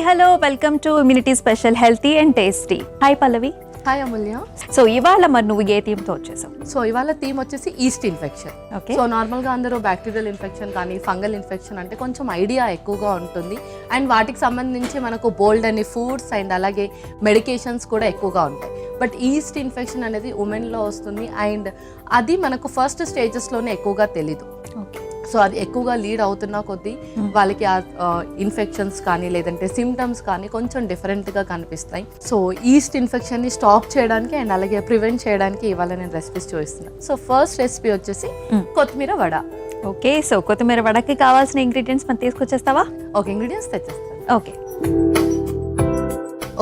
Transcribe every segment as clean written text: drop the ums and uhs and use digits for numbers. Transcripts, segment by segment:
Hello welcome to immunity special healthy and tasty. Hi Pallavi. Hi Amulya. So ఇవాళ మరి నువ్వు ఏ థీమ్తో వచ్చేసావు? So ఇవాళ థీమ్ వచ్చేసి ఈస్ట్ ఇన్ఫెక్షన్. ఓకే. సో నార్మల్గా అందరూ బ్యాక్టీరియల్ ఇన్ఫెక్షన్ కానీ ఫంగల్ ఇన్ఫెక్షన్ అంటే కొంచెం ఐడియా ఎక్కువగా ఉంటుంది అండ్ వాటికి సంబంధించి మనకు బోల్డ్ అని ఫుడ్స్ అండ్ అలాగే మెడికేషన్స్ కూడా ఎక్కువగా ఉంటాయి. బట్ ఈస్ట్ ఇన్ఫెక్షన్ అనేది ఉమెన్లో వస్తుంది అండ్ అది మనకు ఫస్ట్ స్టేజెస్లోనే ఎక్కువగా తెలీదు. ఓకే. సో అది ఎక్కువగా లీడ్ అవుతున్న కొద్దీ వాళ్ళకి ఆ ఇన్ఫెక్షన్స్ కానీ లేదంటే సిమ్టమ్స్ కానీ కొంచెం డిఫరెంట్గా కనిపిస్తాయి. సో ఈస్ట్ ఇన్ఫెక్షన్ని స్టాప్ చేయడానికి అండ్ అలాగే ప్రివెంట్ చేయడానికి ఇవాళ నేను రెసిపీస్ చూపిస్తున్నాను. సో ఫస్ట్ రెసిపీ వచ్చేసి కొత్తిమీర వడ. ఓకే. సో కొత్తిమీర వడకి కావాల్సిన ఇంగ్రీడియంట్స్ మనం తీసుకొచ్చేస్తావా? ఓకే, ఇంగ్రీడియంట్స్ తెచ్చేస్తాను. ఓకే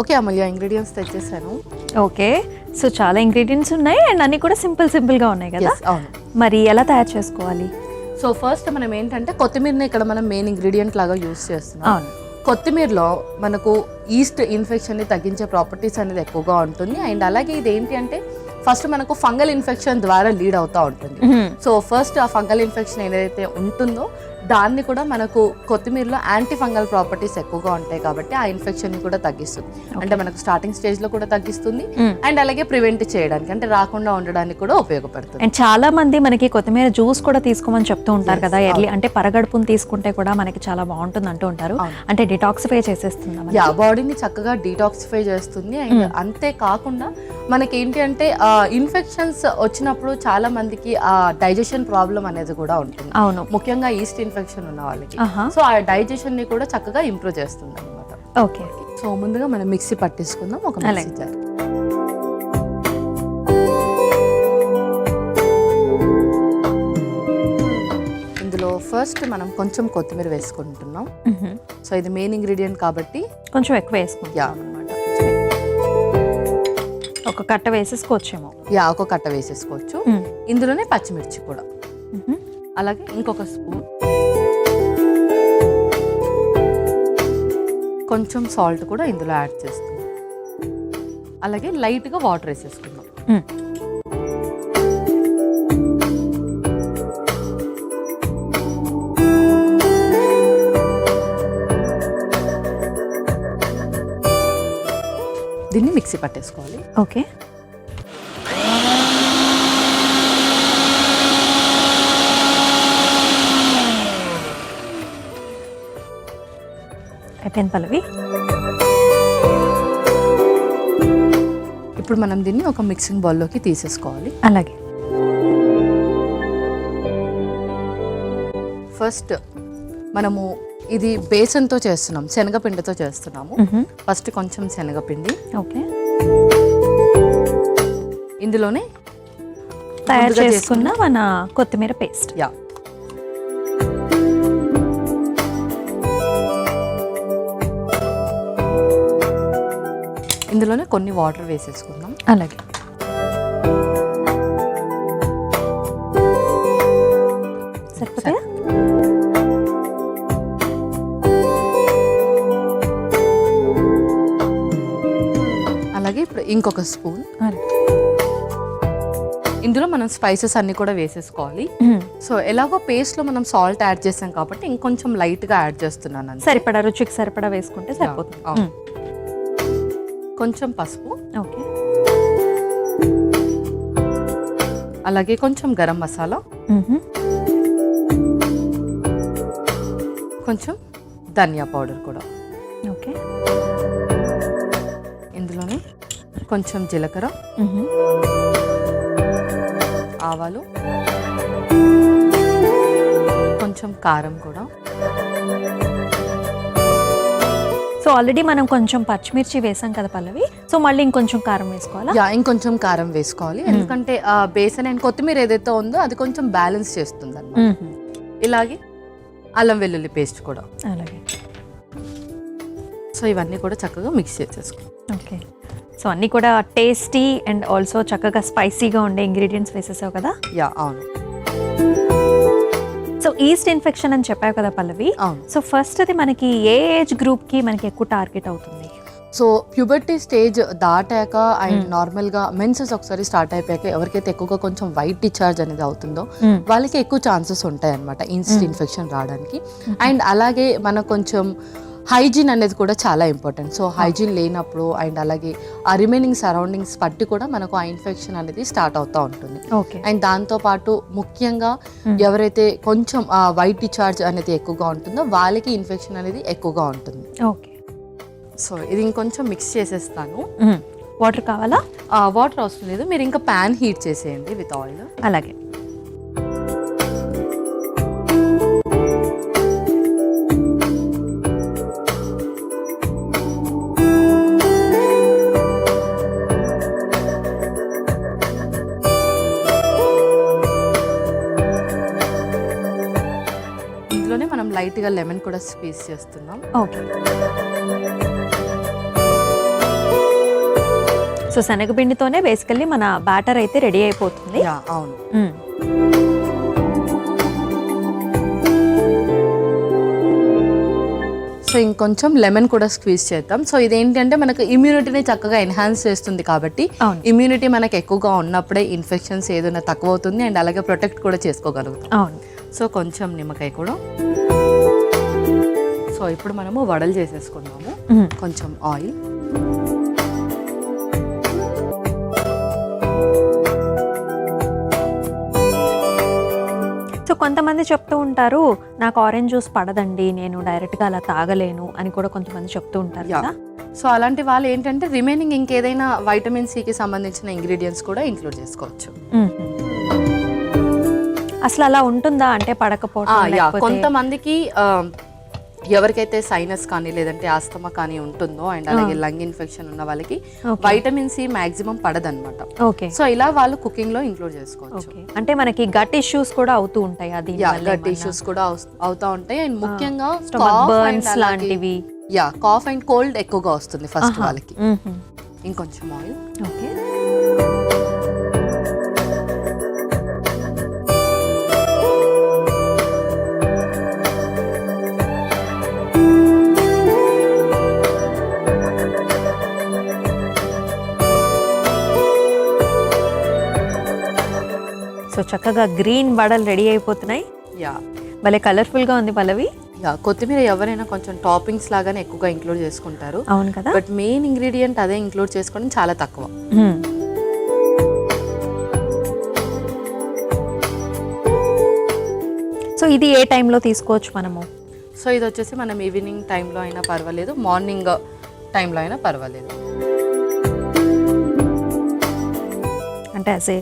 ఓకే అమూల్య, ఇంగ్రీడియంట్స్ తెచ్చేసాను. ఓకే. సో చాలా ఇంగ్రీడియంట్స్ ఉన్నాయి అండ్ అన్ని కూడా సింపుల్గా ఉన్నాయి కదా. అవును. మరి ఎలా తయారు చేసుకోవాలి? సో ఫస్ట్ మనం ఏంటంటే కొత్తిమీరని ఇక్కడ మనం మెయిన్ ఇంగ్రీడియంట్ లాగా యూస్ చేస్తున్నాం. అవును. కొత్తిమీరలో మనకు ఈస్ట్ ఇన్ఫెక్షన్ని తగ్గించే ప్రాపర్టీస్ అనేది ఎక్కువగా ఉంటుంది అండ్ అలాగే ఇది ఏంటి అంటే ఫస్ట్ మనకు ఫంగల్ ఇన్ఫెక్షన్ ద్వారా లీడ్ అవుతూ ఉంటుంది. సో ఫస్ట్ ఆ ఫంగల్ ఇన్ఫెక్షన్ ఏదైతే ఉంటుందో దాన్ని కూడా మనకు కొత్తిమీరలో యాంటీ ఫంగల్ ప్రాపర్టీస్ ఎక్కువగా ఉంటాయి కాబట్టి ఆ ఇన్ఫెక్షన్ ని కూడా తగ్గిస్తుంది. అంటే మనకు స్టార్టింగ్ స్టేజ్ లో కూడా తగ్గిస్తుంది అండ్ అలాగే ప్రివెంట్ చేయడానికి అంటే రాకుండా ఉండడానికి కూడా ఉపయోగపడుతుంది. అండ్ చాలా మంది మనకి కొత్తిమీర జ్యూస్ కూడా తీసుకోమని చెప్తూ ఉంటారు కదా. ఎర్లీ అంటే పరగడుపుని తీసుకుంటే కూడా మనకి చాలా బాగుంటుంది అంటూ ఉంటారు. అంటే డిటాక్సిఫై చేసేస్తుంది, బాడీని చక్కగా డిటాక్సిఫై చేస్తుంది. అండ్ అంతే కాకుండా మనకి ఏంటి అంటే ఇన్ఫెక్షన్స్ వచ్చినప్పుడు చాలా మందికి ఆ డైజెషన్ ప్రాబ్లం అనేది కూడా ఉంటుంది. అవును. ముఖ్యంగా ఈస్ట్ ఇన్ఫెక్షన్ ఉన్న వాళ్ళకి. సో ఆ డైజెషన్ ని కూడా చక్కగా ఇంప్రూవ్ చేస్తుంది అనమాట. ఓకే. సో ముందుగా మనం మిక్సీ పట్టేసుకుందాం. ఒక మిక్సీ జార్. ఇందులో ఫస్ట్ మనం కొంచెం కొత్తిమీర వేసుకుంటున్నాం. సో ఇది మెయిన్ ఇంగ్రీడియంట్ కాబట్టి కొంచెం ఎక్కువ వేసుకుంటాం అనమాట. ఒక కట్ట వేసేసుకోవచ్చేమో. ఒక కట్ట వేసేసుకోవచ్చు. ఇందులోనే పచ్చిమిర్చి కూడా, అలాగే ఇంకొక స్పూన్, కొంచెం సాల్ట్ కూడా ఇందులో యాడ్ చేస్తున్నాం. అలాగే లైట్గా వాటర్ వేసేసుకుందాం. దీన్ని మిక్సీ పట్టేసుకోవాలి. ఓకే. అయిపోయింది పల్లవి. ఇప్పుడు మనం దీన్ని ఒక మిక్సింగ్ బౌల్లోకి తీసేసుకోవాలి. అలాగే. ఫస్ట్ మనము ఇది బేసన్తో చేస్తున్నాం, శనగపిండితో చేస్తున్నాము. ఫస్ట్ కొంచెం శనగపిండి. ఓకే. ఇందులోనే తయారు చేసుకున్న మన కొత్తిమీర పేస్ట్. ఇందులోనే కొన్ని వాటర్ వేసేసుకుందాం. అలాగే. సరిపోతాయా? అలాగే ఇప్పుడు ఇంకొక స్పూన్. ఇందులో మనం స్పైసెస్ అన్ని కూడా వేసేసుకోవాలి. సో ఎలాగో పేస్ట్ లో మనం సాల్ట్ యాడ్ చేసాం కాబట్టి ఇంకొంచెం లైట్ గా యాడ్ చేస్తున్నాను. సరిపడా రుచికి సరిపడా వేసుకుంటే సరిపోతుంది. కొంచెం పసుపు. ఓకే. అలాగే కొంచెం గరం మసాలా, కొంచెం ధనియా పౌడర్ కూడా. ఓకే. ఇందులోనే కొంచెం జీలకర్ర, ఆవాలు, కొంచెం కారం కూడా. సో ఆల్రెడీ మనం కొంచెం పచ్చిమిర్చి వేసాం కదా పల్లవి. సో మళ్ళీ ఇంకొంచెం కారం వేసుకోవాలా? ఇంకొంచెం కారం వేసుకోవాలి. ఎందుకంటే బేసన్ అండ్ కొత్తిమీర ఏదైతే ఉందో అది కొంచెం బ్యాలెన్స్ చేస్తుంది అన్నమాట. ఇలాగే అల్లం వెల్లుల్లి పేస్ట్ కూడా. అలాగే. సో ఇవన్నీ కూడా చక్కగా మిక్స్ చేసేసుకోవాలి. ఓకే. సో అన్నీ కూడా టేస్టీ అండ్ ఆల్సో చక్కగా స్పైసీగా ఉండే ఇంగ్రీడియంట్స్ వేసేసావు కదా. అవును. సో ఈస్ట్ ఇన్ఫెక్షన్ అని చెప్పావు కదా పల్లవి. సో ఫస్ట్ అది మనకి ఏ ఏజ్ గ్రూప్ కి మనకి ఎక్కువ టార్గెట్ అవుతుంది? సో ప్యూబర్టీ స్టేజ్ దాటాక అండ్ నార్మల్గా మెన్సెస్ ఒకసారి స్టార్ట్ అయిపోయాక ఎవరికైతే ఎక్కువగా కొంచెం వైట్ డిశ్చార్జ్ అనేది అవుతుందో వాళ్ళకి ఎక్కువ ఛాన్సెస్ ఉంటాయి అనమాట ఈస్ట్ ఇన్ఫెక్షన్ రావడానికి. అండ్ అలాగే మనకు కొంచెం హైజీన్ అనేది కూడా చాలా ఇంపార్టెంట్. సో హైజీన్ లేనప్పుడు అండ్ అలాగే ఆ రిమైనింగ్ సరౌండింగ్స్ బట్టి కూడా మనకు ఆ ఇన్ఫెక్షన్ అనేది స్టార్ట్ అవుతూ ఉంటుంది. అండ్ దాంతోపాటు ముఖ్యంగా ఎవరైతే కొంచెం వైట్ డిశ్చార్జ్ అనేది ఎక్కువగా ఉంటుందో వాళ్ళకి ఇన్ఫెక్షన్ అనేది ఎక్కువగా ఉంటుంది. ఓకే, సో ఇది ఇంకొంచెం మిక్స్ చేసేస్తాను. వాటర్ కావాలా? వాటర్ అవసరం లేదు, మీరు ఇంకా ప్యాన్ హీట్ చేసేయండి విత్ ఆయిల్. అలాగే. ఇందులోనే మనం లైట్గా లెమన్ కూడా స్క్వీజ్ చేస్తున్నాం. ఓకే. సో శనగపిండితోనే బేసికల్లీ మన బ్యాటర్ అయితే రెడీ అయిపోతుంది. అవును. సో ఇంకొంచెం లెమన్ కూడా స్క్వీజ్ చేద్దాం. సో ఇదేంటంటే మనకు ఇమ్యూనిటీని చక్కగా ఎన్హాన్స్ చేస్తుంది కాబట్టి ఇమ్యూనిటీ మనకు ఎక్కువగా ఉన్నప్పుడే ఇన్ఫెక్షన్స్ ఏదైనా తక్కువ అవుతుంది అండ్ అలాగే ప్రొటెక్ట్ కూడా చేసుకోగలుగుతాం. అవును. సో కొంచెం నిమ్మకాయ కూడా. సో ఇప్పుడు మనము వడలు చేసేసుకున్నాము. కొంచెం ఆయిల్. సో కొంతమంది చెప్తూ ఉంటారు నాకు ఆరెంజ్ జ్యూస్ పడదండి, నేను డైరెక్ట్గా అలా తాగలేను అని కూడా కొంతమంది చెప్తూ ఉంటారు కదా. సో అలాంటి వాళ్ళు ఏంటంటే రిమైనింగ్ ఇంకేదైనా వైటమిన్ సికి సంబంధించిన ఇంగ్రీడియంట్స్ కూడా ఇంక్లూడ్ చేసుకోవచ్చు. అసలు అలా ఉంటుందా అంటే పడకపోవడం? కొంతమందికి ఎవరికైతే సైనస్ కానీ లేదంటే ఆస్తమా కానీ ఉంటుందో అండ్ అలాగే లంగ్ ఇన్ఫెక్షన్ ఉన్న వాళ్ళకి వైటమిన్ సి మాక్సిమం పడదన్నమాట. ఓకే. సో ఇలా వాళ్ళు కుకింగ్ లో ఇంక్లూడ్ చేసుకోవచ్చు. అంటే మనకి గట్ ఇష్యూస్ కూడా అవుతూ ఉంటాయి. అది గట్ ఇష్యూస్ కూడా అవుతా ఉంటాయి అండ్ ముఖ్యంగా బర్న్స్ లాంటివి. కాఫ్ అండ్ కోల్డ్ ఎక్కువగా వస్తుంది ఫస్ట్ వాళ్ళకి. ఇంకొంచెం ఆయిల్. ఓకే. సో చక్కగా గ్రీన్ వడలు రెడీ అయిపోతున్నాయి. భలే కలర్ఫుల్ గా ఉంది పల్లవి. కొత్తిమీర ఎవరైనా కొంచెం టాపింగ్స్ లాగానే ఎక్కువగా ఇంక్లూడ్ చేసుకుంటారు. అవును కదా. బట్ మెయిన్ ఇంగ్రీడియంట్ అదే ఇంక్లూడ్ చేసుకోవడం చాలా తక్కువ. సో ఇది ఏ టైంలో తీసుకోవచ్చు మనము? సో ఇది వచ్చేసి మనం ఈవినింగ్ టైంలో అయినా పర్వాలేదు, మార్నింగ్ టైంలో అయినా పర్వాలేదు. అంటే యాజ్ ఏ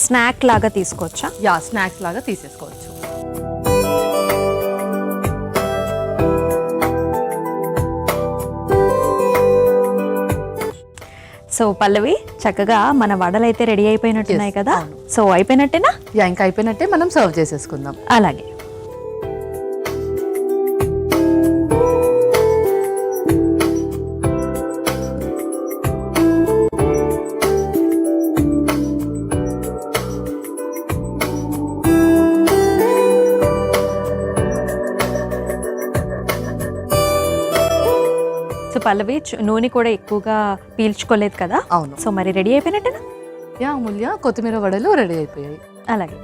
స్నాక్ లాగా తీసుకోవచ్చా? స్నాక్ లాగా తీసేసుకోవచ్చు. సో పల్లవి చక్కగా మన వడలు అయితే రెడీ అయిపోయినట్టున్నాయి కదా. సో అయిపోయినట్టేనా? ఇంకా అయిపోయినట్టే, మనం సర్వ్ చేసేసుకుందాం. అలాగే. సో పల్లవి నూనె కూడా ఎక్కువగా పీల్చుకోలేదు కదా. అవును. సో మరి రెడీ అయిపోయినట్టేనా? అమూల్య, కొత్తిమీర వడలు రెడీ అయిపోయాయి. అలాగే.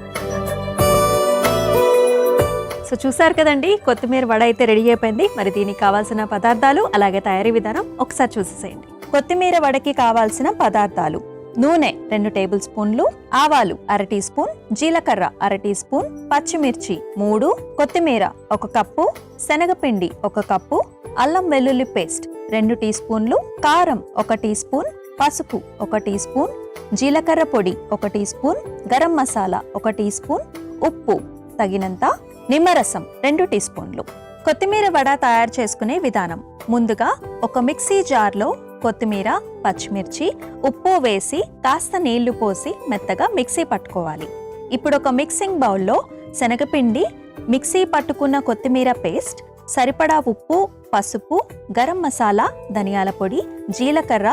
సో చూసారు కదండి, కొత్తిమీర వడ అయితే రెడీ అయిపోయింది. మరి దీనికి కావాల్సిన పదార్థాలు అలాగే తయారీ విధానం ఒకసారి చూసేసేయండి. కొత్తిమీర వడకి కావాల్సిన పదార్థాలు: నూనె 2 టేబుల్ స్పూన్లు, ఆవాలు 1/2 టీ స్పూన్, జీలకర్ర 1/2 టీ స్పూన్, పచ్చిమిర్చి 3, కొత్తిమీర 1 కప్పు, శనగపిండి 1 కప్పు, అల్లం వెల్లుల్లి పేస్ట్ 2 టీ స్పూన్లు, కారం 1 టీ స్పూన్, పసుపు 1 టీ స్పూన్, జీలకర్ర పొడి 1 teaspoon, garam masala 1 teaspoon, ఉప్పు తగినంత, నిమ్మరసం 2 టీ స్పూన్లు. కొత్తిమీర వడ తయారు చేసుకునే విధానం: ముందుగా ఒక మిక్సీ జార్లో కొత్తిమీర, పచ్చిమిర్చి, ఉప్పు వేసి కాస్త నీళ్లు పోసి మెత్తగా మిక్సీ పట్టుకోవాలి. ఇప్పుడు ఒక మిక్సింగ్ బౌల్లో శనగపిండి, మిక్సీ పట్టుకున్న కొత్తిమీర పేస్ట్, సరిపడా ఉప్పు, పసుపు, గరం మసాలా, ధనియాల పొడి, జీలకర్ర,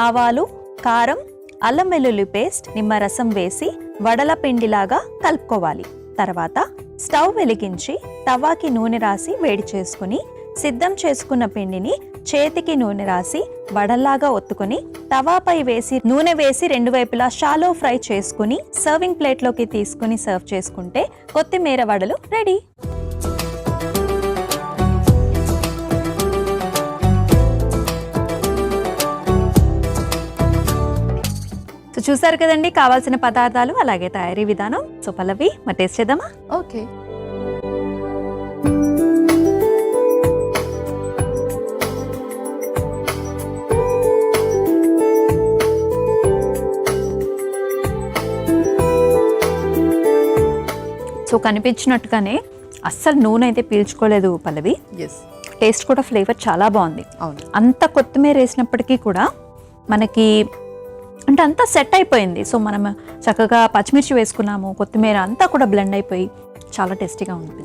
ఆవాలు, కారం, అల్లం వెల్లుల్లి పేస్ట్, నిమ్మరసం వేసి వడల పిండిలాగా కలుపుకోవాలి. తర్వాత స్టవ్ వెలిగించి తవాకి నూనె రాసి వేడి చేసుకుని సిద్ధం చేసుకున్న పిండిని చేతికి నూనె రాసి వడల్లాగా ఒత్తుకుని తవాపై వేసి నూనె వేసి 2 వైపులా షాలో ఫ్రై చేసుకుని సర్వింగ్ ప్లేట్లోకి తీసుకుని సర్వ్ చేసుకుంటే కొత్తిమీర వడలు రెడీ. సో చూసారు కదండి కావాల్సిన పదార్థాలు అలాగే తయారీ విధానం. సో పల్లవి మరి టేస్ట్ చేద్దామా? ఓకే. సో కనిపించినట్టుగానే అస్సలు నూనె అయితే పీల్చుకోలేదు పల్లవి. ఎస్. టేస్ట్ కూడా ఫ్లేవర్ చాలా బాగుంది. అవును. అంత కొత్తిమీర వేసినప్పటికీ కూడా మనకి అంటే అంతా సెట్ అయిపోయింది. సో మనం చక్కగా పచ్చిమిర్చి వేసుకున్నాము, కొత్తిమీర అంతా కూడా బ్లెండ్ అయిపోయి చాలా టేస్టీగా ఉంటుంది.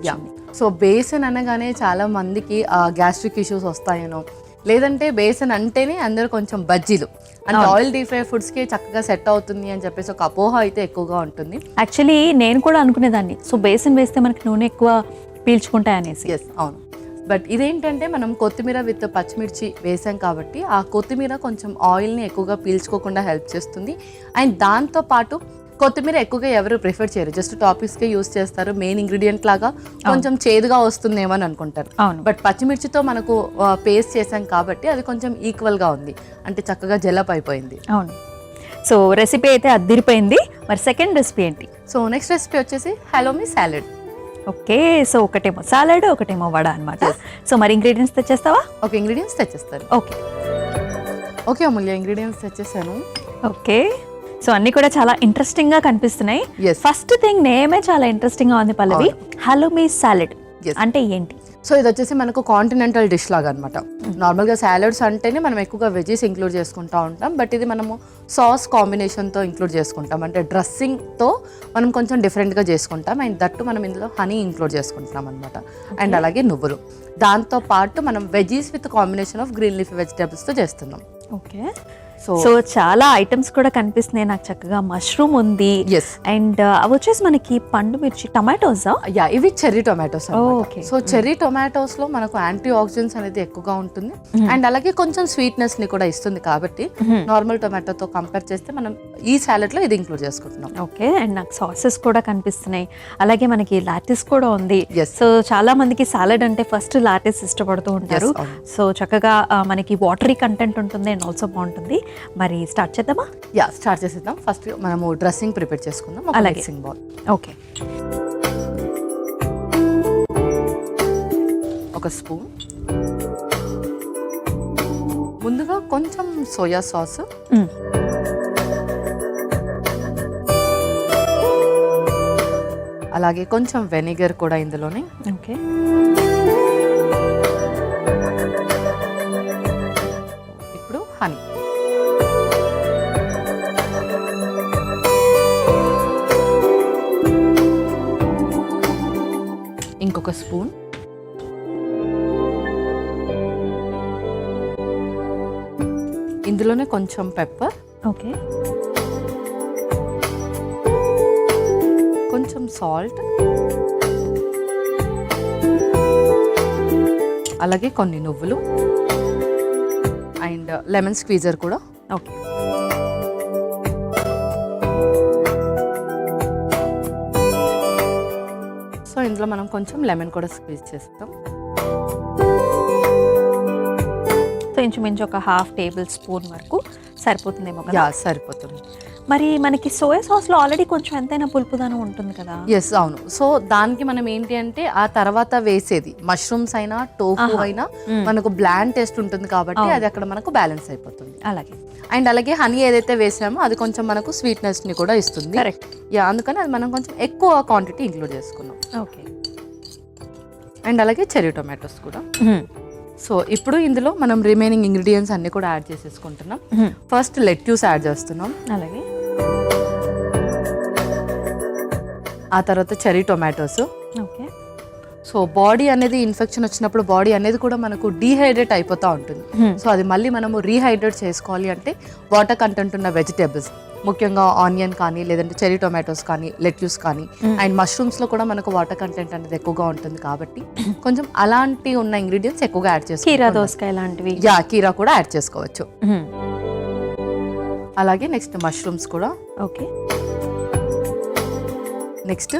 సో బేసన్ అనగానే చాలా మందికి గ్యాస్ట్రిక్ ఇష్యూస్ వస్తాయనో, లేదంటే బేసన్ అంటేనే అందరూ కొంచెం బజ్జీలు అంటే ఆయిల్ డీప్ ఫ్రై ఫుడ్స్కి చక్కగా సెట్ అవుతుంది అని చెప్పేసి ఒక అపోహ అయితే ఎక్కువగా ఉంటుంది. యాక్చువల్లీ నేను కూడా అనుకునేదాన్ని, సో బేసన్ వేస్తే మనకి నూనె ఎక్కువ పీల్చుకుంటాయి అనేసి. ఎస్, అవును. బట్ ఇదేంటంటే మనం కొత్తిమీర విత్ పచ్చిమిర్చి వేసాం కాబట్టి ఆ కొత్తిమీర కొంచెం ఆయిల్ని ఎక్కువగా పీల్చుకోకుండా హెల్ప్ చేస్తుంది. అండ్ దాంతోపాటు కొత్తిమీర ఎక్కువగా ఎవరు ప్రిఫర్ చేయరు, జస్ట్ టాపిక్స్కే యూస్ చేస్తారు. మెయిన్ ఇంగ్రీడియంట్ లాగా కొంచెం చేదుగా వస్తుందేమో అని అనుకుంటారు. బట్ పచ్చిమిర్చితో మనకు పేస్ట్ చేసాం కాబట్టి అది కొంచెం ఈక్వల్గా ఉంది, అంటే చక్కగా జెలప్ అయిపోయింది. అవును. సో రెసిపీ అయితే అద్దిరిపోయింది. మరి సెకండ్ రెసిపీ ఏంటి? సో నెక్స్ట్ రెసిపీ వచ్చేసి హలోమీ సాలెడ్. ఓకే. సో ఒకటేమో సాలడ్, ఒకటేమో వడ అనమాట. సో మరి ఇంగ్రీడియంట్స్ తెచ్చేస్తావా? ఓకే, ఇంగ్రీడియంట్స్ తెచ్చేస్తారు. ఓకే ఓకే అమూల్య, ఇంగ్రీడియంట్స్ తెచ్చేసాను. ఓకే. సో అన్ని కూడా చాలా ఇంట్రెస్టింగ్ గా కనిపిస్తున్నాయి. ఫస్ట్ థింగ్ నేమే చాలా ఇంట్రెస్టింగ్ గా ఉంది పల్లవి. హలోమీ సాలెడ్ అంటే ఏంటి? సో ఇది వచ్చేసి మనకు కాంటినెంటల్ డిష్ లాగా అనమాట. నార్మల్గా సాలడ్స్ అంటేనే మనం ఎక్కువగా వెజెస్ ఇంక్లూడ్ చేసుకుంటూ ఉంటాం, బట్ ఇది మనము సాస్ కాంబినేషన్తో ఇంక్లూడ్ చేసుకుంటాం, అంటే డ్రెస్సింగ్తో మనం కొంచెం డిఫరెంట్గా చేసుకుంటాం. అండ్ దట్టు మనం ఇందులో హనీ ఇంక్లూడ్ చేసుకుంటున్నాం అనమాట. అండ్ అలాగే నువ్వులు, దాంతో పాటు మనం veggies with combination of green leafy వెజిటేబుల్స్తో చేస్తున్నాం. ఓకే. సో చాలా ఐటమ్స్ కూడా కనిపిస్తున్నాయి నాకు. చక్కగా మష్రూమ్ ఉంది, అండ్ అవి వచ్చేసి మనకి పండు మిర్చి, టమాటోస్. యా, ఇవి cherry tomatoes. So cherry tomatoes లో మనకు యాంటీ ఆక్సిడెంట్స్ అనేది ఎక్కువగా ఉంటుంది, అండ్ అలాగే కొంచెం స్వీట్నెస్ ని కూడా ఇస్తుంది. కాబట్టి నార్మల్ టొమాటోతో కంపేర్ చేస్తే మనం ఈ సాలెడ్ లో ఇది ఇంక్లూడ్ చేసుకుంటున్నాం. ఓకే. అండ్ నాకు సాసెస్ కూడా కనిపిస్తున్నాయి, అలాగే మనకి లాటిస్ కూడా ఉంది. సో చాలా మందికి సాలెడ్ అంటే ఫస్ట్ లాటిస్ ఇష్టపడుతూ ఉంటారు. సో చక్కగా మనకి వాటరీ కంటెంట్ ఉంటుంది అండ్ ఆల్సో బాగుంటుంది. మరి స్టార్ట్ చేద్దామా? యా, స్టార్ట్ చేసేద్దాం. ఫస్ట్ మనము డ్రెస్సింగ్ ప్రిపేర్ చేసుకుందాం. అలాగే మిక్సింగ్ బౌల్. ఓకే. ఒక స్పూన్, ముందుగా కొంచెం సోయా సాస్, అలాగే కొంచెం వెనిగర్ కూడా ఇందులోనే. ఓకే. ఇప్పుడు హనీ, ఇంకొక స్పూన్, ఇందులోనే కొంచెం పెప్పర్. ఓకే. కొంచెం సాల్ట్, అలాగే కొన్ని నువ్వులు అండ్ లెమన్ స్క్వీజర్ కూడా. ఓకే. సో ఇందులో మనం కొంచెం లెమన్ కూడా స్క్వీజ్ చేస్తాం. సో ఇంచుమించు ఒక ½ టేబుల్ స్పూన్ వరకు సరిపోతుందేమో కదా? యా, సరిపోతుంది. మరి మనకి సోయా సాస్లో ఆల్రెడీ కొంచెం ఎంతైనా పులుపుదనం ఉంటుంది కదా? ఎస్, అవును. సో దానికి మనం ఏంటి అంటే ఆ తర్వాత వేసేది మష్రూమ్స్ అయినా టోఫు అయినా మనకు బ్లాండ్ టేస్ట్ ఉంటుంది కాబట్టి అది అక్కడ మనకు బ్యాలెన్స్ అయిపోతుంది. అలాగే. అండ్ అలాగే హనీ ఏదైతే వేసామో అది కొంచెం మనకు స్వీట్నెస్ ని కూడా ఇస్తుంది. కరెక్ట్. యా, అందుకని అది మనం కొంచెం ఎక్కువ క్వాంటిటీ ఇంక్లూడ్ చేసుకున్నాం. ఓకే. అండ్ అలాగే చెర్రీ టొమాటోస్ కూడా. సో ఇప్పుడు ఇందులో మనం రిమైనింగ్ ఇంగ్రీడియంట్స్ అన్ని కూడా యాడ్ చేసేసుకుంటున్నాం. ఫస్ట్ లెట్యూస్ యాడ్ చేస్తున్నాం, అలాగే ఆ తర్వాత cherry tomatoes. Okay. So body అనేది ఇన్ఫెక్షన్ వచ్చినప్పుడు బాడీ అనేది కూడా మనకు డీహైడ్రేట్ అయిపోతూ ఉంటుంది. సో అది మళ్ళీ మనము రీహైడ్రేట్ చేసుకోవాలి అంటే వాటర్ కంటెంట్ ఉన్న వెజిటేబుల్స్, ముఖ్యంగా ఆనియన్ కానీ, లేదంటే చెర్రీ టొమాటోస్ కానీ, లెట్యూస్ కానీ, అండ్ మష్రూమ్స్లో కూడా మనకు వాటర్ కంటెంట్ అనేది ఎక్కువగా ఉంటుంది కాబట్టి కొంచెం అలాంటి ఉన్న ఇంగ్రీడియంట్స్ ఎక్కువగా యాడ్ చేసుకోవచ్చు. కీరా దోసకాయ లాంటివి. యా, కీరా కూడా యాడ్ చేసుకోవచ్చు. అలాగే నెక్స్ట్ మష్రూమ్స్ కూడా. ఓకే. నెక్స్ట్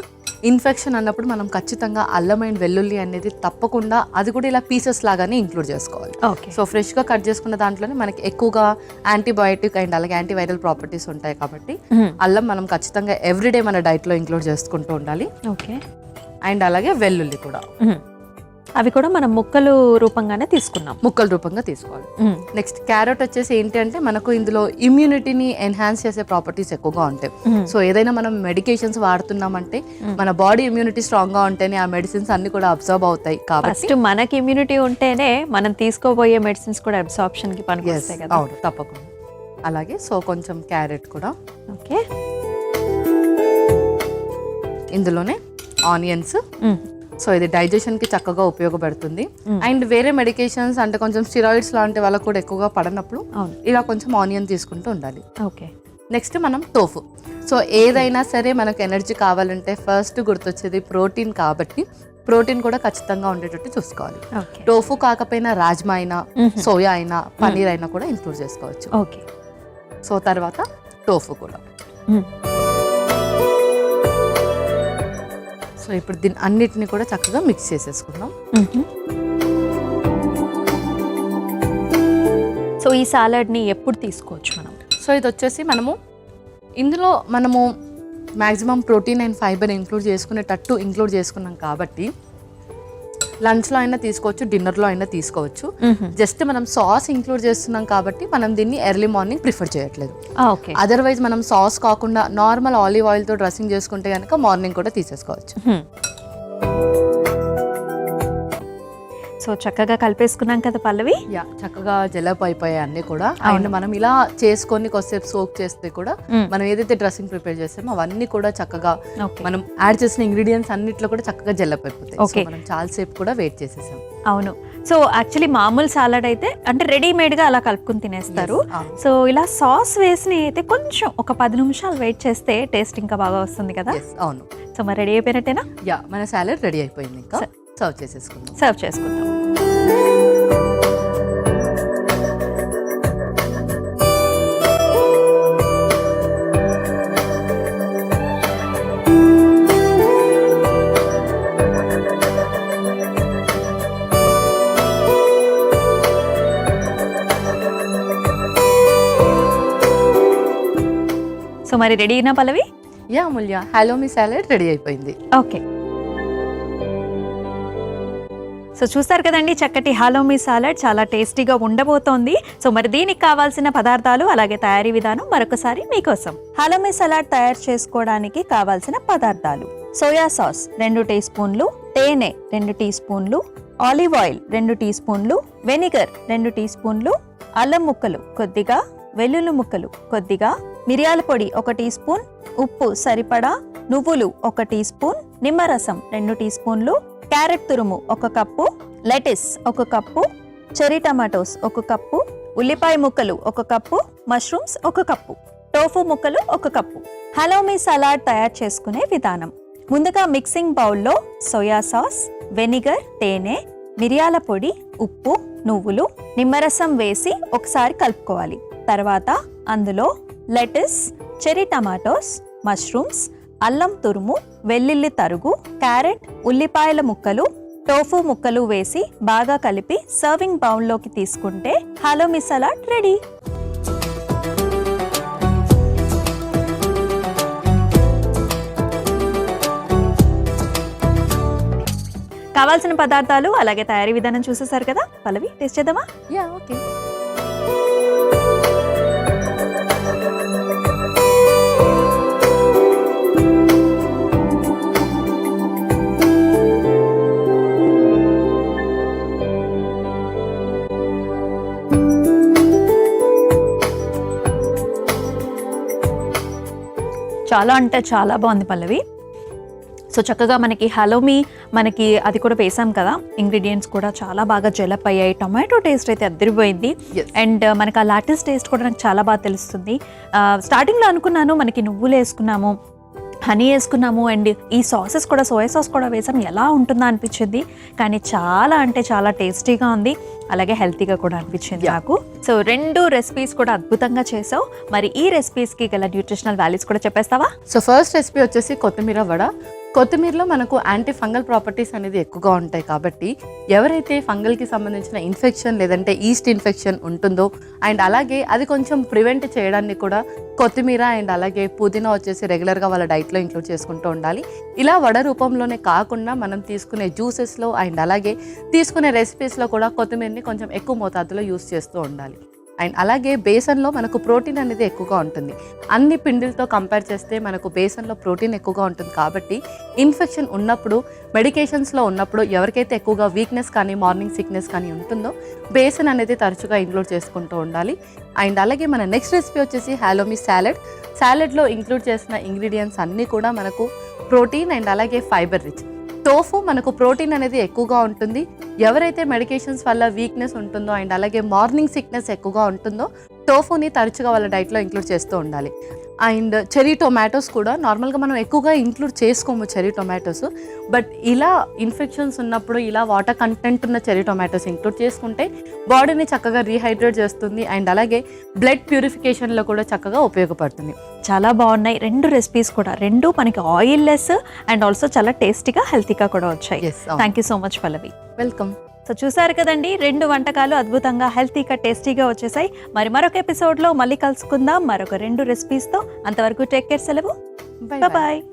ఇన్ఫెక్షన్ అన్నప్పుడు మనం ఖచ్చితంగా అల్లం అండ్ వెల్లుల్లి అనేది తప్పకుండా అది కూడా ఇలా పీసెస్ లాగానే ఇంక్లూడ్ చేసుకోవాలి. ఓకే. సో ఫ్రెష్గా కట్ చేసుకున్న దాంట్లోనే మనకి ఎక్కువగా యాంటీబయాటిక్ అండ్ అలాగే యాంటీవైరల్ ప్రాపర్టీస్ ఉంటాయి కాబట్టి అల్లం మనం ఖచ్చితంగా ఎవ్రీడే మన డైట్లో ఇంక్లూడ్ చేసుకుంటూ ఉండాలి. ఓకే. అండ్ అలాగే వెల్లుల్లి కూడా అవి కూడా మనం ముక్కలు రూపంగానే తీసుకున్నాం, ముక్కల రూపంగా తీసుకోవాలి. నెక్స్ట్ క్యారెట్ వచ్చేసి ఏంటి అంటే మనకు ఇందులో ఇమ్యూనిటీని ఎన్హాన్స్ చేసే ప్రాపర్టీస్ ఎక్కువగా ఉంటాయి. సో ఏదైనా మనం మెడికేషన్స్ వాడుతున్నామంటే మన బాడీ ఇమ్యూనిటీ స్ట్రాంగ్ గా ఉంటేనే ఆ మెడిసిన్స్ అన్ని కూడా అబ్జర్వ్ అవుతాయి. కాబట్టి ఫస్ట్ మనకి ఇమ్యూనిటీ ఉంటేనే మనం తీసుకోబోయే మెడిసిన్స్ కూడా అబ్సార్ప్షన్ కి పనికొస్తాయి కదా. అవును, తప్పకుండా. అలాగే సో కొంచెం క్యారెట్ కూడా. ఓకే. ఇందులోనే ఆనియన్స్. సో ఇది డైజెషన్ కి చక్కగా ఉపయోగపడుతుంది. అండ్ వేరే మెడికేషన్స్ అంటే కొంచెం స్టిరాయిడ్స్ లాంటి వాళ్ళకు కూడా ఎక్కువగా పడనప్పుడు ఇలా కొంచెం ఆనియన్ తీసుకుంటూ ఉండాలి. ఓకే. నెక్స్ట్ మనం టోఫు. సో ఏదైనా సరే మనకు ఎనర్జీ కావాలంటే ఫస్ట్ గుర్తొచ్చేది ప్రోటీన్ కాబట్టి ప్రోటీన్ కూడా ఖచ్చితంగా ఉండేటట్టు చూసుకోవాలి. టోఫు కాకపోయినా రాజ్మా అయినా సోయా అయినా పన్నీర్ అయినా కూడా ఇంక్లూడ్ చేసుకోవచ్చు. ఓకే. సో తర్వాత టోఫు కూడా. సో ఇప్పుడు దీన్ని అన్నిటిని కూడా చక్కగా మిక్స్ చేసేసుకుందాం. సో ఈ సాలడ్ని ఎప్పుడు తీసుకోవచ్చు మనం? సో ఇది వచ్చేసి ఇందులో మనము maximum protein and fibre include చేసుకున్నాం కాబట్టి లంచ్లో అయినా తీసుకోవచ్చు, డిన్నర్లో అయినా తీసుకోవచ్చు. జస్ట్ మనం సాస్ ఇంక్లూడ్ చేస్తున్నాం కాబట్టి మనం దీన్ని ఎర్లీ మార్నింగ్ ప్రిఫర్ చేయట్లేదు. అదర్వైజ్ మనం సాస్ కాకుండా నార్మల్ ఆలివ్ ఆయిల్తో డ్రెస్సింగ్ చేసుకుంటే కనుక మార్నింగ్ కూడా తీసేసుకోవచ్చు. సో చక్కగా కలిపేసుకున్నాం కదా పల్లవి. చక్కగా జలప్ అయిపోయాయి అన్ని కూడా. అండ్ మనం ఇలా చేసుకొని కొద్దిసేపు సోక్ చేస్తే కూడా మనం ఏదైతే డ్రెస్సింగ్ ప్రిపేర్ చేస్తామో అవన్నీ కూడా చక్కగా మనం యాడ్ చేసిన ఇంగ్రీడియంట్స్ అన్నిట్లో కూడా చక్కగా జలప్ అయిపోతాయి. మనం చాలా సేపు కూడా వెయిట్ చేసేసాం. అవును. సో యాక్చువల్లీ మామూలు సాలడ్ అయితే అంటే రెడీమేడ్ గా అలా కలుపుకుని తినేస్తారు. సో ఇలా సాస్ వేసి అయితే కొంచెం ఒక 10 నిమిషాలు వెయిట్ చేస్తే టేస్ట్ ఇంకా బాగా వస్తుంది కదా. అవును. సో మరి రెడీ అయిపోయినట్టేనా? మన సాలడ్ రెడీ అయిపోయింది. ఇంకా సర్వ్ చేసుకుందాం. సో మరి రెడీ అయినా పల్లవి? అమూల్య, హలో మీ సాలడ్ రెడీ అయిపోయింది. ఓకే. సో చూస్తారు కదండి, చక్కటి హాలోమీ సాలడ్ చాలా టేస్టీగా ఉండబోతోంది. సో మరి దీనికి కావాల్సిన పదార్థాలు అలాగే తయారీ విధానం మరొకసారి మీకోసం. హాలోమీ సలాడ్ తయారు చేసుకోవడానికి కావాల్సిన పదార్థాలు: సోయా సాస్ 2 టీ స్పూన్లు, తేనె 2 టీ స్పూన్లు, ఆలివ్ ఆయిల్ 2 టీ స్పూన్లు, వెనిగర్ 2 టీ స్పూన్లు, అల్లం ముక్కలు కొద్దిగా, వెల్లుల్లి ముక్కలు కొద్దిగా, మిరియాల పొడి 1 టీ స్పూన్, ఉప్పు సరిపడా, నువ్వులు 1 టీ స్పూన్, నిమ్మరసం 2 టీ స్పూన్లు, క్యారెట్ తురుము 1 cup, lettuce 1 cup, cherry tomatoes 1 cup, ఉల్లిపాయ ముక్కలు 1 కప్పు, మష్రూమ్స్ 1 కప్పు, టోఫు ముక్కలు 1 కప్పు. హలోమీ సలాడ్ తయారు చేసుకునే విధానం: ముందుగా మిక్సింగ్ బౌల్లో సోయా సాస్, వెనిగర్, తేనె, మిరియాల పొడి, ఉప్పు, నువ్వులు, నిమ్మరసం వేసి ఒకసారి కలుపుకోవాలి. తర్వాత అందులో లెటిస్, చెరీ టమాటోస్, మష్రూమ్స్, అల్లం తురుము, వెల్లుల్లి తరుగు, క్యారెట్, ఉల్లిపాయల ముక్కలు, టోఫు ముక్కలు వేసి బాగా కలిపి సర్వింగ్ బౌల్లోకి తీసుకుంటే హలోమీ సలాడ్ రెడీ. కావాల్సిన పదార్థాలు అలాగే తయారీ విధానం చూసేసారు కదా. పల్లవి, టేస్ట్ చేద్దామా? ఓకే. చాలా అంటే చాలా బాగుంది పల్లవి. సో చక్కగా మనకి హలోమీ మనకి అది కూడా వేసాం కదా, ఇంగ్రీడియంట్స్ కూడా చాలా బాగా జెలప్ అయ్యాయి. టొమాటో టేస్ట్ అయితే అద్దరిపోయింది. అండ్ మనకి ఆ లాటిస్ టేస్ట్ కూడా నాకు చాలా బాగా తెలుస్తుంది. స్టార్టింగ్లో అనుకున్నాను మనకి నువ్వులు వేసుకున్నాము, హనీ వేసుకున్నాము, అండ్ ఈ సాసెస్ కూడా సోయా సాస్ కూడా వేసాం, ఎలా ఉంటుందా అనిపించింది. కానీ చాలా అంటే చాలా టేస్టీగా ఉంది, అలాగే హెల్తీగా కూడా అనిపించింది నాకు. సో 2 రెసిపీస్ కూడా అద్భుతంగా చేసావు. మరి ఈ రెసిపీస్కి గల న్యూట్రిషనల్ వాల్యూస్ కూడా చెప్పేస్తావా? సో ఫస్ట్ రెసిపీ వచ్చేసి కొత్తిమీర వడ. కొత్తిమీరలో మనకు యాంటీ ఫంగల్ ప్రాపర్టీస్ అనేది ఎక్కువగా ఉంటాయి కాబట్టి ఎవరైతే ఫంగల్కి సంబంధించిన ఇన్ఫెక్షన్ లేదంటే ఈస్ట్ ఇన్ఫెక్షన్ ఉంటుందో అండ్ అలాగే అది కొంచెం ప్రివెంట్ చేయడానికి కూడా కొత్తిమీర అండ్ అలాగే పుదీనా వచ్చేసి రెగ్యులర్గా వాళ్ళ డైట్లో ఇంక్లూడ్ చేసుకుంటూ ఉండాలి. ఇలా వడ రూపంలోనే కాకుండా మనం తీసుకునే జ్యూసెస్లో అండ్ అలాగే తీసుకునే రెసిపీస్లో కూడా కొత్తిమీరని కొంచెం ఎక్కువ మోతాదులో యూస్ చేస్తూ ఉండాలి. అండ్ అలాగే బేసన్లో మనకు ప్రోటీన్ అనేది ఎక్కువగా ఉంటుంది. అన్ని పిండిలతో కంపేర్ చేస్తే మనకు బేసన్లో ప్రోటీన్ ఎక్కువగా ఉంటుంది కాబట్టి ఇన్ఫెక్షన్ ఉన్నప్పుడు మెడికేషన్స్లో ఉన్నప్పుడు ఎవరికైతే ఎక్కువగా వీక్నెస్ కానీ మార్నింగ్ సిక్నెస్ కానీ ఉంటుందో బేసన్ అనేది తరచుగా ఇంక్లూడ్ చేసుకుంటూ ఉండాలి. అండ్ అలాగే మన నెక్స్ట్ రెసిపీ వచ్చేసి హాలోమీ సాలెడ్లో ఇంక్లూడ్ చేసిన ఇంగ్రీడియంట్స్ అన్నీ కూడా మనకు ప్రోటీన్ అండ్ అలాగే ఫైబర్ రిచ్. టోఫు మనకు ప్రోటీన్ అనేది ఎక్కువగా ఉంటుంది. ఎవరైతే మెడికేషన్స్ వల్ల వీక్నెస్ ఉంటుందో అండ్ అలాగే మార్నింగ్ సిక్నెస్ ఎక్కువగా ఉంటుందో టోఫుని తరచుగా వాళ్ళ డైట్లో ఇంక్లూడ్ చేస్తూ ఉండాలి. అండ్ చెర్రీ టొమాటోస్ కూడా నార్మల్గా మనం ఎక్కువగా ఇంక్లూడ్ చేసుకోము చెర్రీ టొమాటోస్, బట్ ఇలా ఇన్ఫెక్షన్స్ ఉన్నప్పుడు ఇలా వాటర్ కంటెంట్ ఉన్న చెర్రీ టొమాటోస్ ఇంక్లూడ్ చేసుకుంటే బాడీని చక్కగా రీహైడ్రేట్ చేస్తుంది అండ్ అలాగే బ్లడ్ ప్యూరిఫికేషన్లో కూడా చక్కగా ఉపయోగపడుతుంది. చాలా బాగున్నాయి 2 రెసిపీస్ కూడా. 2 మనకి ఆయిల్ లెస్ అండ్ ఆల్సో చాలా టేస్టీగా హెల్తీగా కూడా వచ్చాయి. Thank you so much Pallavi. Welcome. So చూసారు కదండి, 2 వంటకాలు అద్భుతంగా హెల్తీగా టేస్టీగా వచ్చేసాయి. మరి మరొక ఎపిసోడ్లో మళ్ళీ కలుసుకుందాం మరొక 2 రెసిపీస్తో. అంతవరకు టేక్ కేర్, సెలవు, బాయ్.